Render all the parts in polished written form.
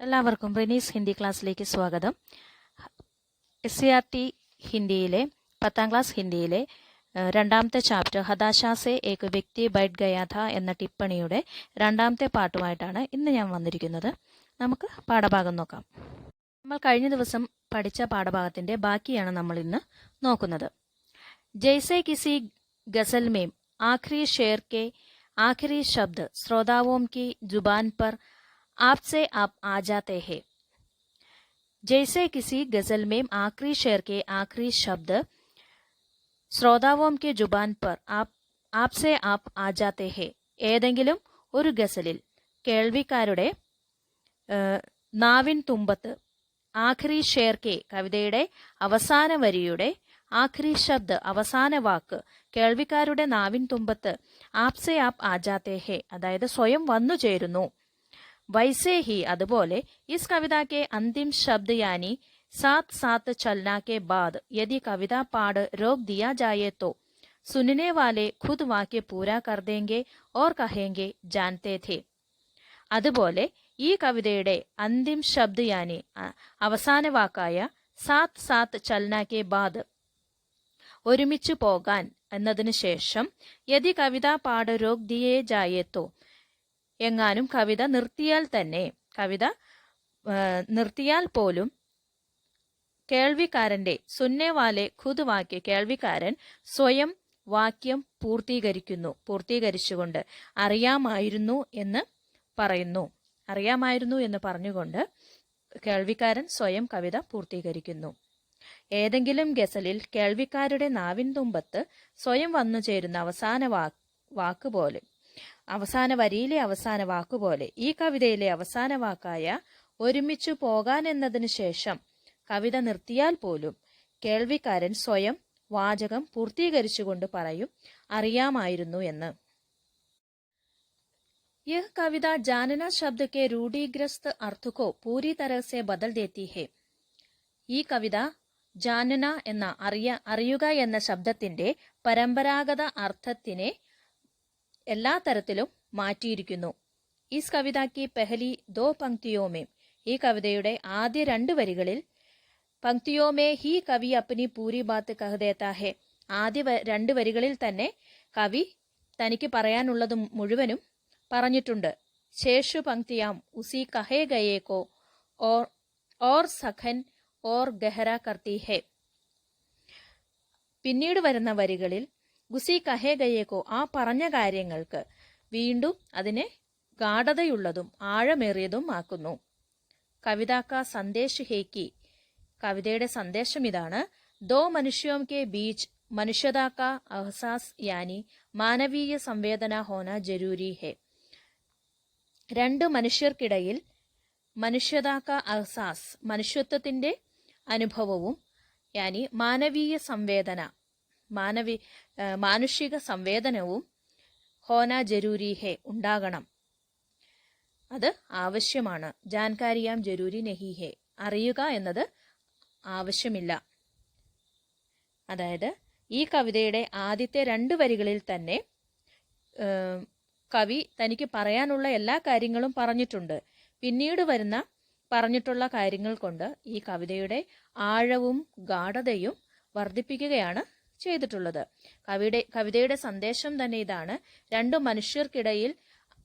എല്ലാവർക്കും റിനീസ് ഹിന്ദി ക്ലാസ്സിലേക്ക് സ്വാഗതം. SCRT ഹിന്ദിയിലെ 10ാം ക്ലാസ് ഹിന്ദിയിലെ രണ്ടാമത്തെ ചാപ്റ്റർ ഹതാശാസെ ഏക് വ്യക്തി ബൈഠ് ഗയാ ഥാ എന്ന ടിപ്പണിയുടെ രണ്ടാമത്തെ പാട്ടുമായിട്ടാണ് ഇന്ന് ഞാൻ വന്നിരിക്കുന്നത്. നമുക്ക് പാഠഭാഗം നോക്കാം. നമ്മൾ കഴിഞ്ഞ ദിവസം പഠിച്ച പാഠഭാഗത്തിന്റെ ബാക്കിയാണ് നമ്മൾ ഇന്ന് നോക്കുന്നത്. ജയ്സെ കിസി ഗസൽ മേം ആഖിരി ഷേർ കെ ആഖിരി ശബ്ദ് ശ്രോതാവോം की जुबान पर आपसे आप आ जाते हैं. जैसे किसी गजल में आखिरी शेर के आखिरी शब्द ശ്രോതാവോം की जुबान पर आपसे आप आ जाते हैं. ഏതെങ്കിലും ഒരു ഗസലിൽ കേൾവിക്കാരുടെ നാവിൻ തുമ്പത്ത് ആഖിരി ഷേർ കെ കവിതയുടെ അവസാന വരിയുടെ ആഖിരി ശബ്ദ് അവസാന വാക്ക് കേൾവിക്കാരുടെ നാവിൻ തുമ്പത്ത് ആപ്സെ ആപ് ആ ജാത്തെ ഹെ അതായത് സ്വയം വന്നു ചേരുന്നു. वैसे ही അതുപോലെ इस कविता के अंतिम शब्द यानी साथ साथ चलना के बाद यदि कविता पाठ रोक दिया जाए तो सुनने वाले खुद वाक्य पूरा कर देंगे और कहेंगे जानते थे. അതുപോലെ ഈ കവിതയുടെ അന്തിം ശബ്ദ് യാനി അവസാന വാക്കായ സാത്ത് സാത്ത് ചലന കെ ബാദ് ഒരുമിച്ചു പോകാൻ എന്നതിന് ശേഷം യദി കവിത പാഠ രോക് ദിയേ ജായേ തോ എങ്ങാനും കവിത നിർത്തിയാൽ പോലും കേൾവിക്കാരന്റെ സുന്നേവാലെ ഖുദ് വാക്യ കേൾവിക്കാരൻ സ്വയം വാക്യം പൂർത്തീകരിച്ചുകൊണ്ട് അറിയാമായിരുന്നു എന്ന് പറഞ്ഞുകൊണ്ട് കേൾവിക്കാരൻ സ്വയം കവിത പൂർത്തീകരിക്കുന്നു. ഏതെങ്കിലും ഗസലിൽ കേൾവിക്കാരുടെ നാവിൻ തുമ്പത്ത് സ്വയം വന്നു ചേരുന്ന അവസാന വരിയിലെ അവസാന വാക്കുപോലെ ഈ കവിതയിലെ അവസാന വാക്കായ ഒരുമിച്ചു പോകാൻ എന്നതിന് ശേഷം കവിത നിർത്തിയാൽ പോലും കേൾവിക്കാരൻ സ്വയം വാചകം പൂർത്തീകരിച്ചുകൊണ്ട് പറയും അറിയാമായിരുന്നു എന്ന്. यह कविता जानना शब्द के रूढ़िग्रस्त अर्थ को पूरी तरह से बदल देती है. ഈ കവിത ജാനന എന്ന അറിയുക എന്ന ശബ്ദത്തിന്റെ പരമ്പരാഗത അർത്ഥത്തിനെ എല്ലാ തരത്തിലും മാറ്റിയിരിക്കുന്നു. ഇസ് കവിതയ്ക്ക് പെഹലി ദോ പങ്ക്തിയോമേ ഈ കവിതയുടെ ആദ്യ രണ്ട് വരികളിൽ പങ്ക്തിയോമേ ഹി കവി അപ്നി പൂരി ബാത്ത് കഹ് ദേത്താ ഹെ ആദ്യ രണ്ട് വരികളിൽ തന്നെ കവി തനിക്ക് പറയാനുള്ളത് മുഴുവനും പറഞ്ഞിട്ടുണ്ട്. ശേഷു പങ്ക്തിയാം ഉസി കഹേ ഗയേക്കോ ഓർ സഖൻ ഓർ ഗഹര കർത്തി ഹെ പിന്നീട് വരുന്ന വരികളിൽ ഗുസി കഹേ ഗയേക്കോ ആ പറഞ്ഞ കാര്യങ്ങൾക്ക് വീണ്ടും അതിനെ ഗാഠതയുള്ളതും ആഴമേറിയതും ആക്കുന്നു. കവിതാക്ക സന്ദേശ് ഹേക്കി കവിതയുടെ സന്ദേശം ഇതാണ്. ദോ മനുഷ്യോം കെ ബീച്ച് മനുഷ്യതാക്ക അഹസാസ് യാനി മാനവീയ സംവേദന ഹോന ജരൂരി ഹെ രണ്ട് മനുഷ്യർക്കിടയിൽ മനുഷ്യതാക്ക അഹസാസ് മനുഷ്യത്വത്തിന്റെ അനുഭവവും യാനി മാനവീയ സംവേദന മാനുഷിക സംവേദനവും ഹോന ജരൂരി ഹെ ഉണ്ടാകണം, അത് ആവശ്യമാണ്. ജാൻകാരിയാം ജരൂരി നഹി ഹെ അറിയുക എന്നത് ആവശ്യമില്ല. അതായത് ഈ കവിതയുടെ ആദ്യത്തെ രണ്ട് വരികളിൽ തന്നെ കവി തനിക്ക് പറയാനുള്ള എല്ലാ കാര്യങ്ങളും പറഞ്ഞിട്ടുണ്ട്. പിന്നീട് വരുന്ന പറഞ്ഞിട്ടുള്ള കാര്യങ്ങൾ കൊണ്ട് ഈ കവിതയുടെ ആഴവും ഗാഠതയും വർദ്ധിപ്പിക്കുകയാണ് ചെയ്തിട്ടുള്ളത്. കവിതയുടെ സന്ദേശം തന്നെ ഇതാണ്. രണ്ടു മനുഷ്യർക്കിടയിൽ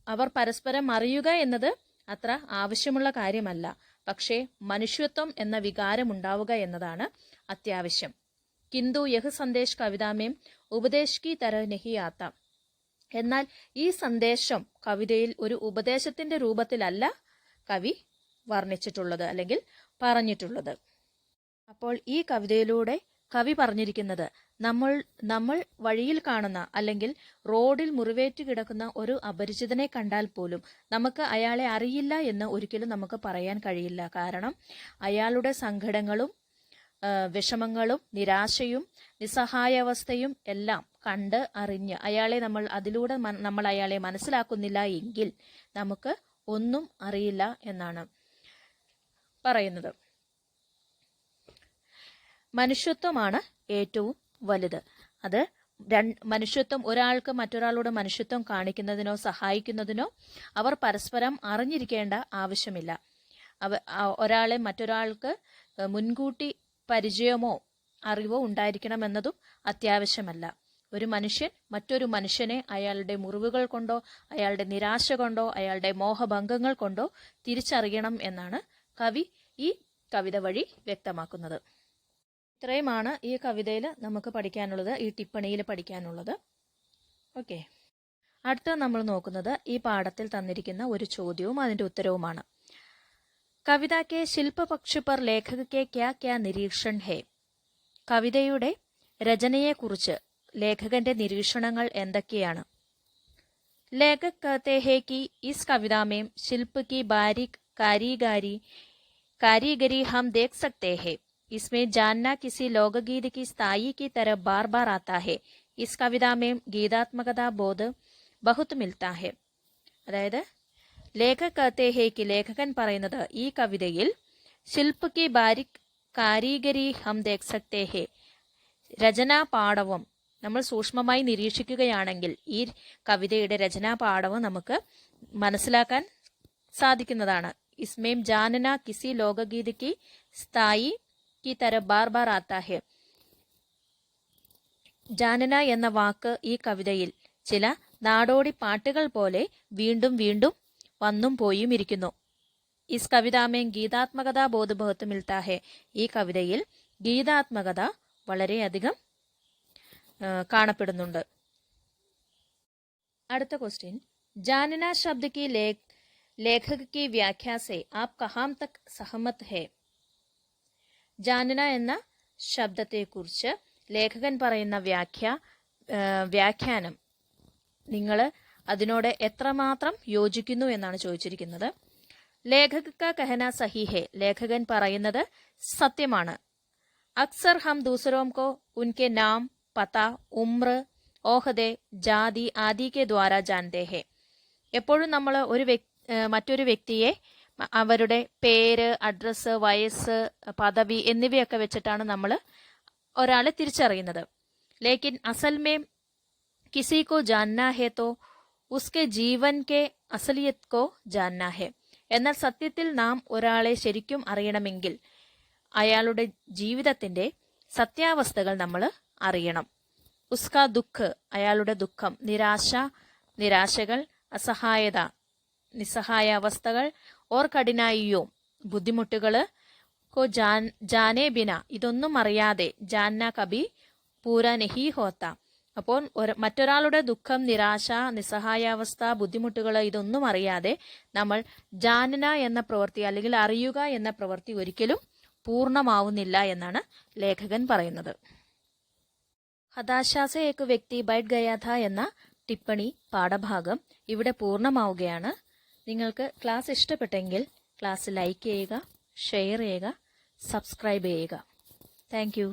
അവർ പരസ്പരം അറിയുക എന്നത് അത്ര ആവശ്യമുള്ള കാര്യമല്ല, പക്ഷേ മനുഷ്യത്വം എന്ന വികാരം ഉണ്ടാവുക എന്നതാണ് അത്യാവശ്യം. കിന്തു യഹ് സന്ദേശ് കവിതാമേം ഉപദേശ് കി തരഹ് നഹി ആത്ത എന്നാൽ ഈ സന്ദേശം കവിതയിൽ ഒരു ഉപദേശത്തിന്റെ രൂപത്തിലല്ല കവി വർണ്ണിച്ചിട്ടുള്ളത് അല്ലെങ്കിൽ പറഞ്ഞിട്ടുള്ളത്. അപ്പോൾ ഈ കവിതയിലൂടെ കവി പറഞ്ഞിരിക്കുന്നത് നമ്മൾ വഴിയിൽ കാണുന്ന അല്ലെങ്കിൽ റോഡിൽ മുറിവേറ്റ് കിടക്കുന്ന ഒരു അപരിചിതനെ കണ്ടാൽ പോലും നമുക്ക് അയാളെ അറിയില്ല എന്ന് ഒരിക്കലും നമുക്ക് പറയാൻ കഴിയില്ല. കാരണം അയാളുടെ സങ്കടങ്ങളും വിഷമങ്ങളും നിരാശയും നിസ്സഹായാവസ്ഥയും എല്ലാം കണ്ട് അറിഞ്ഞ് നമ്മൾ അയാളെ മനസ്സിലാക്കുന്നില്ല എങ്കിൽ നമുക്ക് ഒന്നും അറിയില്ല എന്നാണ് പറയുന്നത്. മനുഷ്യത്വമാണ് ഏറ്റവും വലുത്. അത് മനുഷ്യത്വം ഒരാൾക്ക് മറ്റൊരാളോട് മനുഷ്യത്വം കാണിക്കുന്നതിനോ സഹായിക്കുന്നതിനോ അവർ പരസ്പരം അറിഞ്ഞിരിക്കേണ്ട ആവശ്യമില്ല. ഒരാളെ മറ്റൊരാൾക്ക് മുൻകൂട്ടി പരിചയമോ അറിവോ ഉണ്ടായിരിക്കണമെന്നതും അത്യാവശ്യമല്ല. ഒരു മനുഷ്യൻ മറ്റൊരു മനുഷ്യനെ അയാളുടെ മുറിവുകൾ കൊണ്ടോ അയാളുടെ നിരാശ കൊണ്ടോ അയാളുടെ മോഹഭംഗങ്ങൾ കൊണ്ടോ തിരിച്ചറിയണം എന്നാണ് കവി ഈ കവിത വഴി വ്യക്തമാക്കുന്നത്. ഇത്രയുമാണ് ഈ കവിതയിൽ നമുക്ക് പഠിക്കാനുള്ളത്, ഈ ടിപ്പണിയിൽ പഠിക്കാനുള്ളത്. ഓക്കെ, അടുത്ത നമ്മൾ നോക്കുന്നത് ഈ പാഠത്തിൽ തന്നിരിക്കുന്ന ഒരു ചോദ്യവും അതിൻ്റെ ഉത്തരവുമാണ്. കവിത കെ ശില്പപക്ഷ പർ ലേഖക കെ ക്യാ ക്യാ നിരീക്ഷൺ ഹേ? കവിതയുടെ രചനയെക്കുറിച്ച് ലേഖകന്റെ നിരീക്ഷണങ്ങൾ എന്തൊക്കെയാണ്? ലേഖക് कहते हैं कि इस कविता में शिल्प की बारीक कारीगरी हम देख सकते हैं. इसमें जानना किसी लोकगीत की स्थाई की तरह बार बार आता है. इस कविता में गीतात्मकता बोध बहुत मिलता है. അതായത് ലേഖക് कहते हैं कि ലേഖകൻ പറയുന്നത് ഈ കവിതയിൽ ശില്പ की बारीक कारीगरी हम देख सकते हैं, രചനാ പാടവം നമ്മൾ സൂക്ഷ്മമായി നിരീക്ഷിക്കുകയാണെങ്കിൽ ഈ കവിതയുടെ രചനാ പാടവം നമുക്ക് മനസ്സിലാക്കാൻ സാധിക്കുന്നതാണ്. ഇസ്മേം ജാനന കിസി ലോകഗീത് കി സ്ഥായി കി തര ബാർ ബാർ ആത്താ ഹെ. ജാനന എന്ന വാക്ക് ഈ കവിതയിൽ ചില നാടോടി പാട്ടുകൾ പോലെ വീണ്ടും വീണ്ടും വന്നും പോയും ഇരിക്കുന്നു. ഇസ് കവിതാമേ ഗീതാത്മകത ബോധ ബഹുത്ത് മിൽത്താ ഹെ. ഈ കവിതയിൽ ഗീതാത്മകത വളരെയധികം കാണപ്പെടുന്നുണ്ട്. അടുത്ത ക്വസ്റ്റ്യൻ, जानना शब्द की लेखक की व्याख्या से आप कहाँ तक सहमत है? जानना എന്ന ശബ്ദത്തെക്കുറിച്ച് ലേഖകൻ പറയുന്ന വ്യാഖ്യാനം നിങ്ങൾ അതിനോട് എത്രമാത്രം യോജിക്കുന്നു എന്നാണ് ചോദിച്ചിരിക്കുന്നത്. ലേഖക കാ കഹന സഹി ഹെ. ലേഖകൻ പറയുന്നത് സത്യമാണ്. അക്സർ ഹം ദൂസരോം കോ ഉൻകെ നാം പത ഉമ്ര ഓഹദെ ജാതി ആദി കെ ദ്വാര ജാനത്തെ ഹെ. എപ്പോഴും നമ്മൾ മറ്റൊരു വ്യക്തിയെ അവരുടെ പേര്, അഡ്രസ്സ്, വയസ്സ്, പദവി എന്നിവയൊക്കെ വെച്ചിട്ടാണ് നമ്മൾ ഒരാളെ തിരിച്ചറിയുന്നത്. ലേക്കിൻ അസൽ മേ കിസി കോ ജാനനാ ഹെ തോ ഉസ്കെ ജീവൻ കെ അസലിയത്ത് കോ ജാനനാ ഹെ. എന്നാൽ സത്യത്തിൽ നാം ഒരാളെ ശരിക്കും അറിയണമെങ്കിൽ അയാളുടെ ജീവിതത്തിന്റെ സത്യാവസ്ഥകൾ നമ്മൾ അറിയണം. ഉസ്കാ ദുഃഖ്, അയാളുടെ ദുഃഖം, നിരാശകൾ, അസഹായത, നിസ്സഹായ അവസ്ഥകൾ, ഓർ കഠിനായിയോ, ബുദ്ധിമുട്ടുകള്, കോ ജാനേ ബിന, ഇതൊന്നും അറിയാതെ, ജാന്ന കബി പൂര നഹി ഹോത്ത. അപ്പോൾ മറ്റൊരാളുടെ ദുഃഖം, നിരാശ, നിസ്സഹായാവസ്ഥ, ബുദ്ധിമുട്ടുകൾ ഇതൊന്നും അറിയാതെ നമ്മൾ ജാനന എന്ന പ്രവൃത്തി അല്ലെങ്കിൽ അറിയുക എന്ന പ്രവൃത്തി ഒരിക്കലും പൂർണ്ണമാവുന്നില്ല എന്നാണ് ലേഖകൻ പറയുന്നത്. ഹതാശാസെ ഏക് വ്യക്തി ബൈഠ് ഗയാ ഥാ എന്ന ടിപ്പണി പാഠഭാഗം ഇവിടെ പൂർണ്ണമാവുകയാണ്. നിങ്ങൾക്ക് ക്ലാസ് ഇഷ്ടപ്പെട്ടെങ്കിൽ ക്ലാസ് ലൈക്ക് ചെയ്യുക, ഷെയർ ചെയ്യുക, സബ്സ്ക്രൈബ് ചെയ്യുക. Thank you.